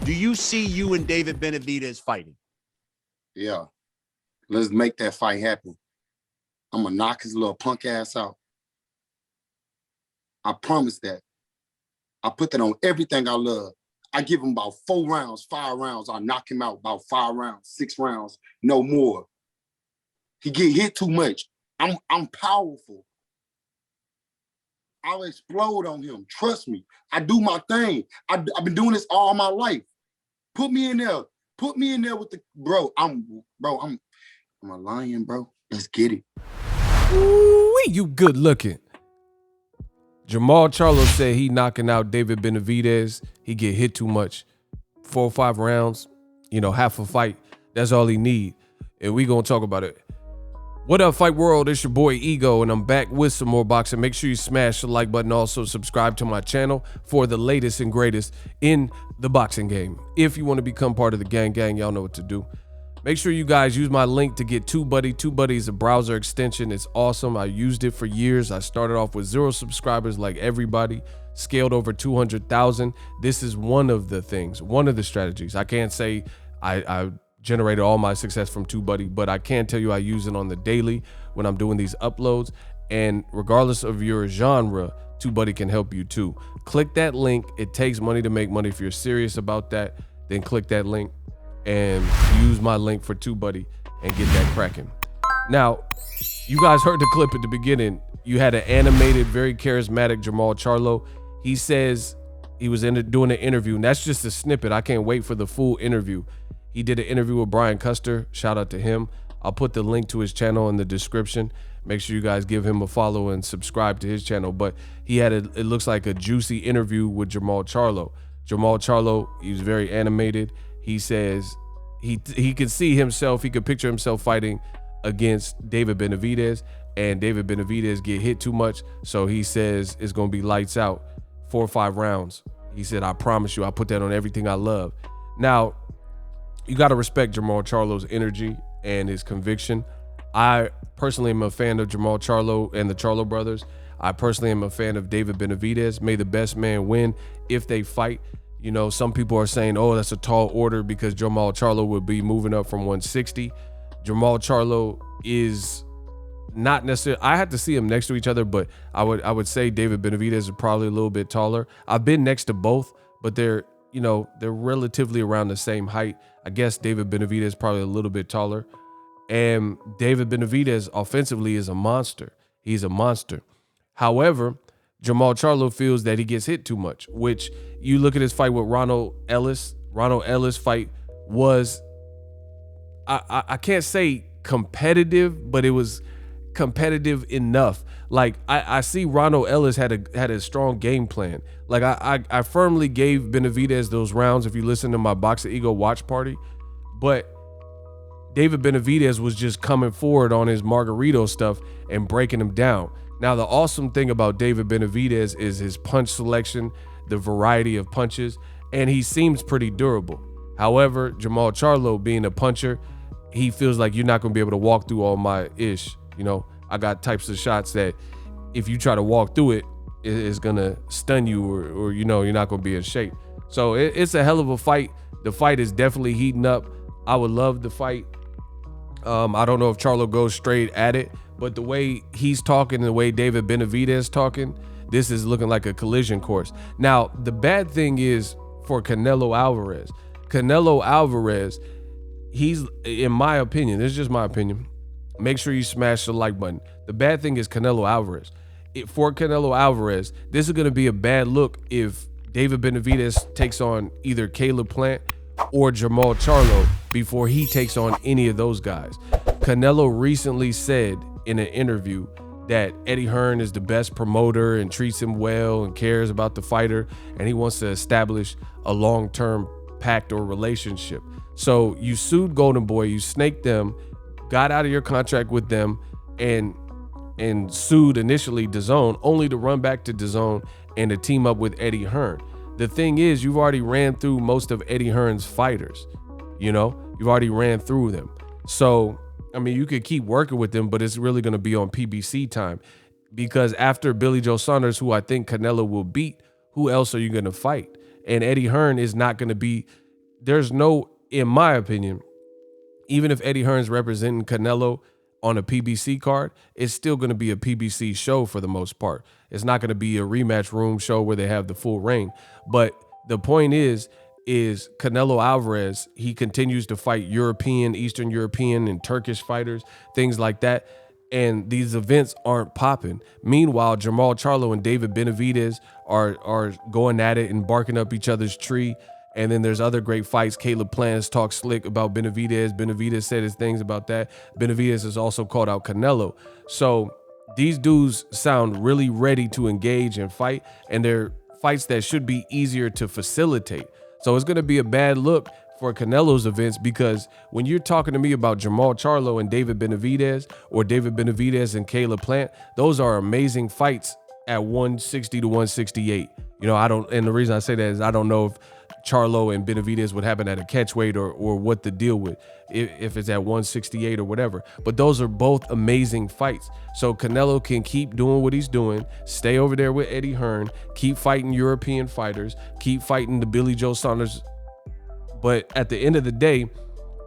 Do you see you and David Benavidez fighting? Yeah. Let's make that fight happen. I'm going to knock his little punk ass out. I promise that. I put that on everything I love. I give him about 4 rounds, 5 rounds. I knock him out about 5 rounds, 6 rounds, no more. He get hit too much. I'm powerful. I'll explode on him. Trust me. I do my thing. I've been doing this all my life. Put me in there. Put me in there with the I'm a lion, bro. Let's get it. Ooh, you good looking. Jermall Charlo said he knocking out David Benavidez. He get hit too much. 4 or 5 rounds, half a fight. That's all he need. And we gonna talk about it. What up, Fight World? It's your boy Ego, and I'm back with some more boxing. Make sure you smash the like button. Also, subscribe to my channel for the latest and greatest in the boxing game. If you want to become part of the gang, y'all know what to do. Make sure you guys use my link to get TubeBuddy. TubeBuddy is a browser extension. It's awesome. I used it for years. I started off with 0 subscribers like everybody, scaled over 200,000. This is one of the strategies. I can't say I generated all my success from TubeBuddy, but I can tell you I use it on the daily when I'm doing these uploads. And regardless of your genre, TubeBuddy can help you too. Click that link. It takes money to make money. If you're serious about that, then click that link and use my link for TubeBuddy and get that cracking. Now, you guys heard the clip at the beginning. You had an animated, very charismatic Jermall Charlo. He says he was doing an interview, and that's just a snippet. I can't wait for the full interview. He did an interview with Brian Custer. Shout out to him. I'll put the link to his channel in the description. Make sure you guys give him a follow and subscribe to his channel. But he had it looks like a juicy interview with Jermall Charlo. Jermall Charlo, he was very animated. He says he could see himself, he could picture himself fighting against David Benavidez, and David Benavidez get hit too much. So he says it's gonna be lights out, 4 or 5 rounds. He said, I promise you, I put that on everything I love. Now, you got to respect Jermall Charlo's energy and his conviction. I personally am a fan of Jermall Charlo and the Charlo brothers. I personally am a fan of David Benavidez. May the best man win if they fight. Some people are saying, oh, that's a tall order because Jermall Charlo would be moving up from 160. Jermall Charlo is not necessarily, I had to see them next to each other, but I would say David Benavidez is probably a little bit taller. I've been next to both, but they're relatively around the same height. I guess David Benavidez is probably a little bit taller. And David Benavidez offensively is a monster. He's a monster. However, Jermall Charlo feels that he gets hit too much, which you look at his fight with Ronald Ellis. Ronald Ellis fight was, I can't say competitive, but it was competitive enough. Like I see Ronald Ellis had a strong game plan. Like I firmly gave Benavidez those rounds if you listen to my Boxing Ego watch party, but David Benavidez was just coming forward on his Margarito stuff and breaking him down. Now the awesome thing about David Benavidez is his punch selection, the variety of punches, and he seems pretty durable. However, Jermall Charlo being a puncher, he feels like you're not gonna be able to walk through all my ish. I got types of shots that if you try to walk through it, it's gonna stun you or you're not gonna be in shape. So it's a hell of a fight. The fight is definitely heating up. I would love the fight. I don't know if Charlo goes straight at it, but the way he's talking, the way David Benavidez talking, this is looking like a collision course. Now, the bad thing is for Canelo Alvarez, he's, in my opinion, this is just my opinion, make sure you smash the like button. The bad thing is Canelo Alvarez. For Canelo Alvarez, this is going to be a bad look if David Benavidez takes on either Caleb Plant or Jermall Charlo before he takes on any of those guys. Canelo recently said in an interview that Eddie Hearn is the best promoter and treats him well and cares about the fighter, and he wants to establish a long-term pact or relationship. So you sued Golden Boy, you snaked them, got out of your contract with them, and sued initially DAZN, only to run back to DAZN and to team up with Eddie Hearn. The thing is, you've already ran through most of Eddie Hearn's fighters. You've already ran through them. So, I mean, you could keep working with them, but it's really going to be on PBC time, because after Billy Joe Saunders, who I think Canelo will beat, who else are you going to fight? And Eddie Hearn is not going to be there's no, in my opinion, even if Eddie Hearn's representing Canelo on a PBC card, it's still going to be a PBC show for the most part. It's not going to be a rematch room show where they have the full reign. But the point is Canelo Alvarez, he continues to fight European, Eastern European, and Turkish fighters, things like that. And these events aren't popping. Meanwhile, Jermall Charlo and David Benavidez are going at it and barking up each other's tree. And then there's other great fights. Caleb Plant talked slick about Benavidez. Benavidez said his things about that. Benavidez has also called out Canelo. So these dudes sound really ready to engage and fight. And they're fights that should be easier to facilitate. So it's going to be a bad look for Canelo's events, because when you're talking to me about Jermall Charlo and David Benavidez, or David Benavidez and Caleb Plant, those are amazing fights at 160 to 168. You know, and the reason I say that is I don't know if Charlo and Benavidez would happen at a catch weight or what the deal with, if it's at 168 or whatever. But those are both amazing fights. So Canelo can keep doing what he's doing, stay over there with Eddie Hearn, keep fighting European fighters, keep fighting the Billy Joe Saunders. But at the end of the day,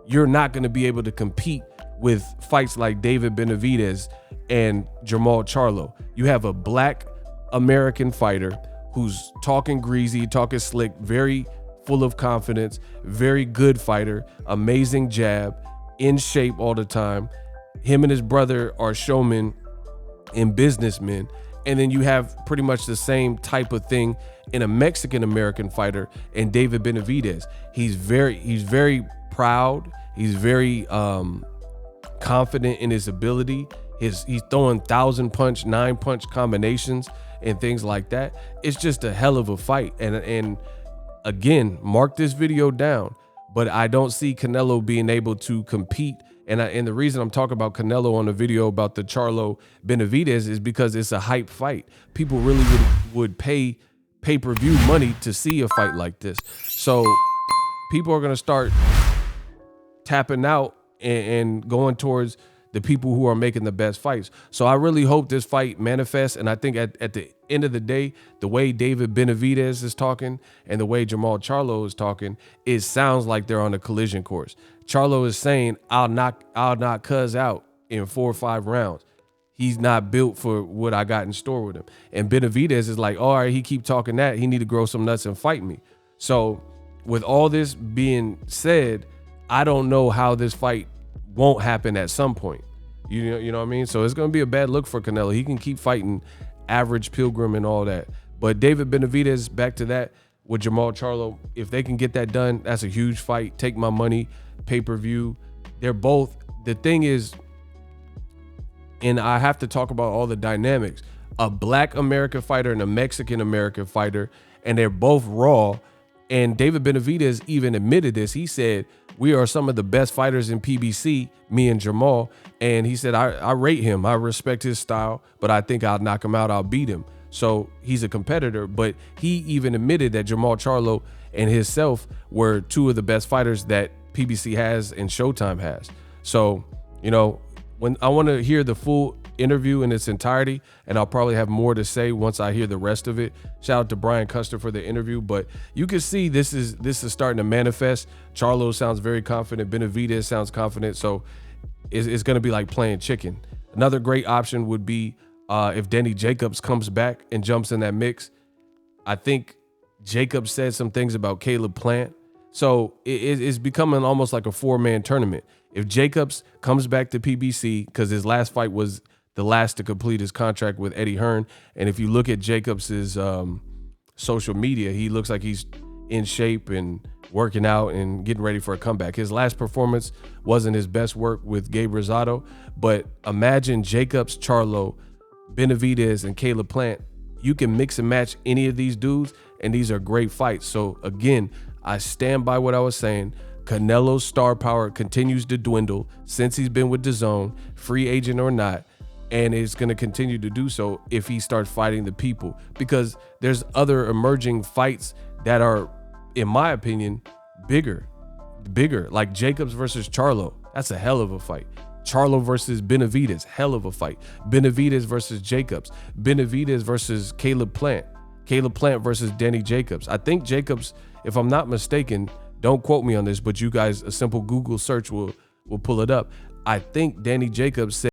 you're not going to be able to compete with fights like David Benavidez and Jermall Charlo. You have a black American fighter who's talking greasy, talking slick, very full of confidence, very good fighter, amazing jab, in shape all the time. Him and his brother are showmen and businessmen. And then you have pretty much the same type of thing in a Mexican-American fighter and David Benavidez. He's very proud. He's very confident in his ability. He's throwing 1,000-punch, 9-punch combinations and things like that. It's just a hell of a fight. And again, mark this video down. But I don't see Canelo being able to compete. And the reason I'm talking about Canelo on the video about the Charlo Benavidez is because it's a hype fight. People really would pay pay-per-view money to see a fight like this. So people are going to start tapping out and going towards the people who are making the best fights. So I really hope this fight manifests. And I think at the end of the day, the way David Benavidez is talking and the way Jermall Charlo is talking, it sounds like they're on a collision course. Charlo is saying, I'll knock Cuz out in 4 or 5 rounds. He's not built for what I got in store with him. And Benavidez is like, all right, he keep talking that. He need to grow some nuts and fight me. So with all this being said, I don't know how this fight won't happen at some point. You know what I mean? So it's going to be a bad look for Canelo. He can keep fighting average Pilgrim and all that. But David Benavidez, back to that with Jermall Charlo, if they can get that done, that's a huge fight. Take my money, pay-per-view. They're both, the thing is, and I have to talk about all the dynamics, a black American fighter and a Mexican American fighter, and they're both raw. And David Benavidez even admitted this. He said, we are some of the best fighters in PBC, me and Jermall. And he said, I rate him. I respect his style, but I think I'll knock him out. I'll beat him. So he's a competitor. But he even admitted that Jermall Charlo and himself were 2 of the best fighters that PBC has and Showtime has. So, you know, when I want to hear the full interview in its entirety, and I'll probably have more to say once I hear the rest of it. Shout out to Brian Custer for the interview, but you can see this is starting to manifest. Charlo sounds very confident. Benavidez sounds confident. So it's going to be like playing chicken. Another great option would be if Danny Jacobs comes back and jumps in that mix. I think Jacobs said some things about Caleb Plant. So it's becoming almost like a 4-man tournament. If Jacobs comes back to PBC, because his last fight was the last to complete his contract with Eddie Hearn, and if you look at Jacobs's social media, he looks like he's in shape and working out and getting ready for a comeback. His last performance wasn't his best work with Gabe Rosado, but imagine Jacobs, Charlo, Benavidez, and Caleb Plant. You can mix and match any of these dudes, and these are great fights. So again, I stand by what I was saying. Canelo's star power continues to dwindle since he's been with DAZN, free agent or not, and it's going to continue to do so if he starts fighting the people, because there's other emerging fights that are, in my opinion, bigger, like Jacobs versus Charlo. That's a hell of a fight. Charlo versus Benavidez, hell of a fight. Benavidez versus Jacobs. Benavidez versus Caleb Plant. Caleb Plant versus Danny Jacobs. I think Jacobs, if I'm not mistaken, Don't quote me on this, but you guys, a simple Google search will pull it up. I think Danny Jacobs said